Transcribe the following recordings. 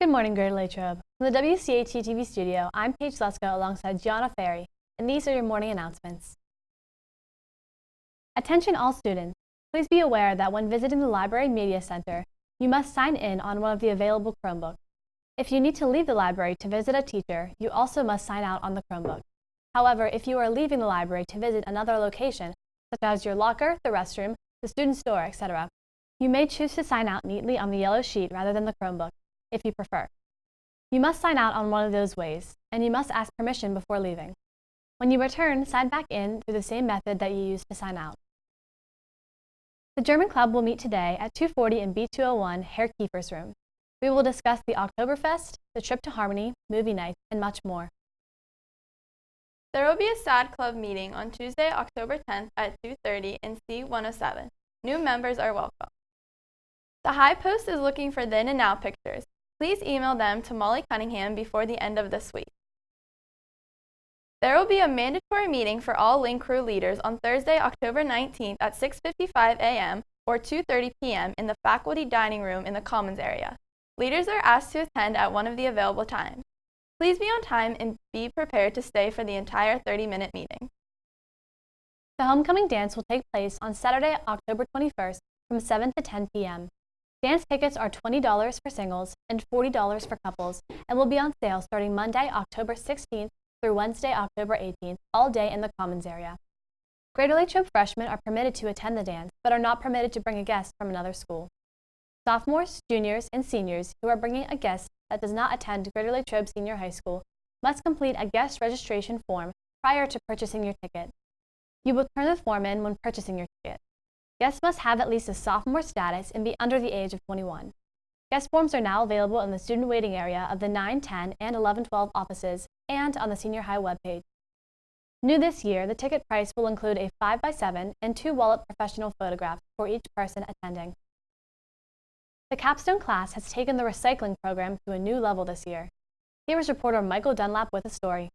Good morning, Greater Latrobe. From the WCAT TV studio, I'm Paige Lesko alongside Gianna Ferry, and these are your morning announcements. Attention all students. Please be aware that when visiting the Library Media Center, you must sign in on one of the available Chromebooks. If you need to leave the library to visit a teacher, you also must sign out on the Chromebook. However, if you are leaving the library to visit another location, such as your locker, the restroom, the student store, etc., you may choose to sign out neatly on the yellow sheet rather than the Chromebook, if you prefer. You must sign out on one of those ways, and you must ask permission before leaving. When you return, sign back in through the same method that you used to sign out. The German Club will meet today at 2:40 in B201 Herr Kiefer's room. We will discuss the Oktoberfest, the trip to Harmony, movie nights, and much more. There will be a SAD Club meeting on Tuesday, October 10th at 2:30 in C107. New members are welcome. The High Post is looking for then and now pictures. Please email them to Molly Cunningham before the end of this week. There will be a mandatory meeting for all Link Crew leaders on Thursday, October 19th at 6:55 a.m. or 2:30 p.m. in the faculty dining room in the Commons area. Leaders are asked to attend at one of the available times. Please be on time and be prepared to stay for the entire 30-minute meeting. The homecoming dance will take place on Saturday, October 21st from 7 to 10 p.m. Dance tickets are $20 for singles and $40 for couples and will be on sale starting Monday, October 16th through Wednesday, October 18th, all day in the Commons area. Greater Latrobe freshmen are permitted to attend the dance, but are not permitted to bring a guest from another school. Sophomores, juniors, and seniors who are bringing a guest that does not attend Greater Latrobe Senior High School must complete a guest registration form prior to purchasing your ticket. You will turn the form in when purchasing your ticket. Guests must have at least a sophomore status and be under the age of 21. Guest forms are now available in the student waiting area of the 9, 10, and 11-12 offices and on the senior high webpage. New this year, the ticket price will include a 5x7 and 2 wallet professional photographs for each person attending. The capstone class has taken the recycling program to a new level this year. Here is reporter Michael Dunlap with a story.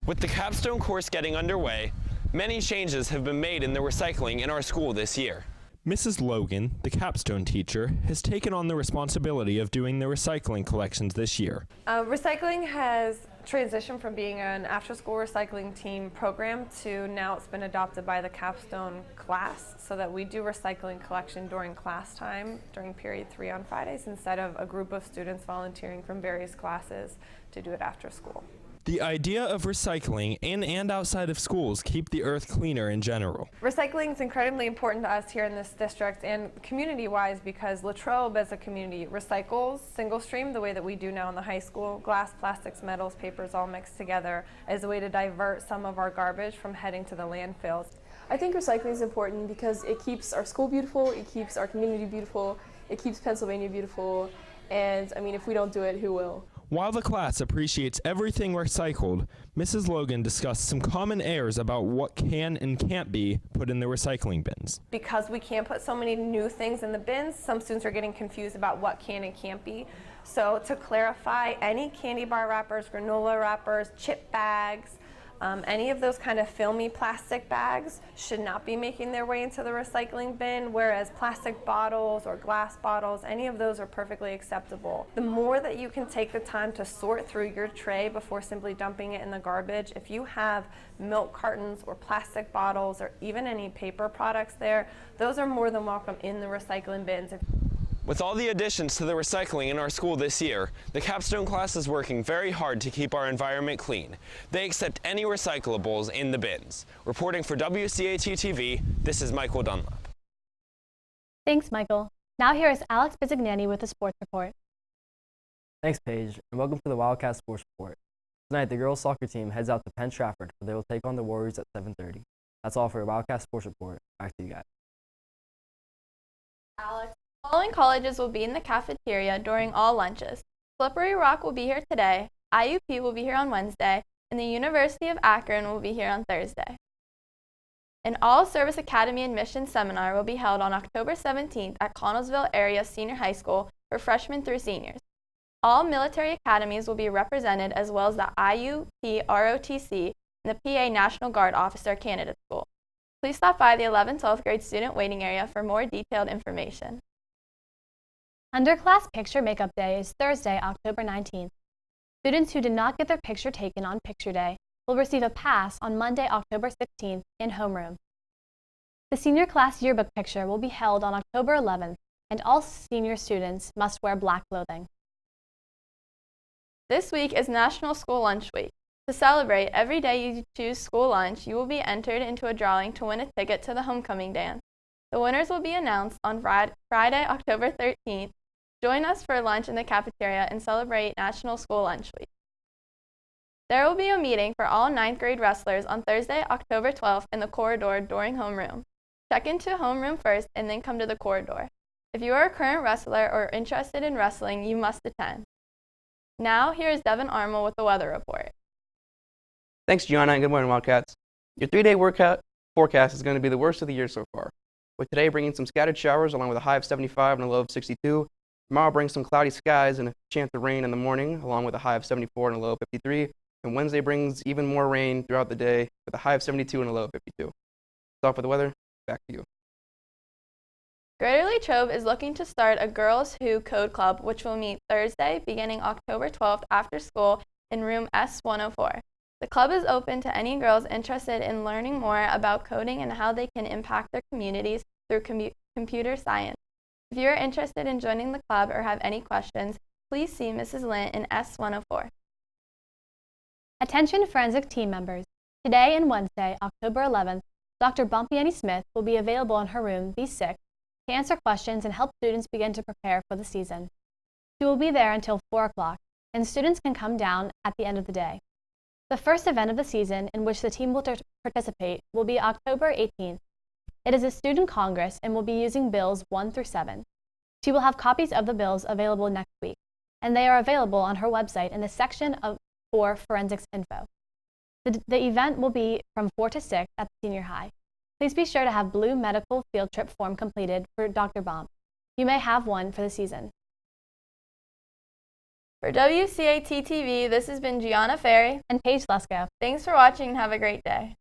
With the capstone course getting underway, many changes have been made in the recycling in our school this year. Mrs. Logan, the capstone teacher, has taken on the responsibility of doing the recycling collections this year. Recycling has transitioned from being an after-school recycling team program to now it's been adopted by the capstone class so that we do recycling collection during class time during period 3 on Fridays instead of a group of students volunteering from various classes to do it after school. The idea of recycling in and outside of schools keep the earth cleaner in general. Recycling is incredibly important to us here in this district and community-wise because Latrobe as a community recycles single stream the way that we do now in the high school. Glass, plastics, metals, papers all mixed together as a way to divert some of our garbage from heading to the landfills. I think recycling is important because it keeps our school beautiful, it keeps our community beautiful, it keeps Pennsylvania beautiful, and I mean if we don't do it, who will? While the class appreciates everything recycled, Mrs. Logan discussed some common errors about what can and can't be put in the recycling bins. Because we can't put so many new things in the bins, some students are getting confused about what can and can't be. So to clarify, any candy bar wrappers, granola wrappers, chip bags, any of those kind of filmy plastic bags should not be making their way into the recycling bin, whereas plastic bottles or glass bottles, any of those are perfectly acceptable. The more that you can take the time to sort through your tray before simply dumping it in the garbage, if you have milk cartons or plastic bottles or even any paper products there, those are more than welcome in the recycling bins. With all the additions to the recycling in our school this year, the capstone class is working very hard to keep our environment clean. They accept any recyclables in the bins. Reporting for WCAT TV, this is Michael Dunlap. Thanks, Michael. Now here is Alex Bizignani with the sports report. Thanks, Paige, and welcome to the Wildcat Sports Report. Tonight, the girls' soccer team heads out to Penn Trafford, where they will take on the Warriors at 7:30. That's all for a Wildcat Sports Report. Back to you guys. Alex. Following colleges will be in the cafeteria during all lunches. Slippery Rock will be here today, IUP will be here on Wednesday, and the University of Akron will be here on Thursday. An All-Service Academy admission seminar will be held on October 17th at Connellsville Area Senior High School for freshmen through seniors. All military academies will be represented as well as the IUP ROTC and the PA National Guard Officer Candidate School. Please stop by the 11th-12th grade student waiting area for more detailed information. Underclass Picture Makeup Day is Thursday, October 19th. Students who did not get their picture taken on Picture Day will receive a pass on Monday, October 16th in homeroom. The senior class yearbook picture will be held on October 11th, and all senior students must wear black clothing. This week is National School Lunch Week. To celebrate, every day you choose school lunch, you will be entered into a drawing to win a ticket to the homecoming dance. The winners will be announced on Friday, October 13th. Join us for lunch in the cafeteria and celebrate National School Lunch Week. There will be a meeting for all 9th grade wrestlers on Thursday, October 12th in the corridor during homeroom. Check into homeroom first and then come to the corridor. If you are a current wrestler or interested in wrestling, you must attend. Now, here is Devin Armel with the weather report. Thanks, Gianna, and good morning, Wildcats. Your 3-day workout forecast is going to be the worst of the year so far, with today bringing some scattered showers along with a high of 75 and a low of 62. Tomorrow brings some cloudy skies and a chance of rain in the morning, along with a high of 74 and a low of 53. And Wednesday brings even more rain throughout the day, with a high of 72 and a low of 52. That's all for the weather. Back to you. Greater Latrobe is looking to start a Girls Who Code Club, which will meet Thursday, beginning October 12th after school in room S104. The club is open to any girls interested in learning more about coding and how they can impact their communities through computer science. If you are interested in joining the club or have any questions, please see Mrs. Lint in S104. Attention forensic team members. Today and Wednesday, October 11th, Dr. Bumpy Smith will be available in her room B6 to answer questions and help students begin to prepare for the season. She will be there until 4 o'clock, and students can come down at the end of the day. The first event of the season in which the team will participate will be October 18th. It is a student congress and will be using bills 1 through 7. She will have copies of the bills available next week, and they are available on her website in the section for forensics info. The event will be from 4 to 6 at the senior high. Please be sure to have blue medical field trip form completed for Dr. Baum. You may have one for the season. For WCAT TV, this has been Gianna Ferry And Paige Lesko. Thanks for watching and have a great day.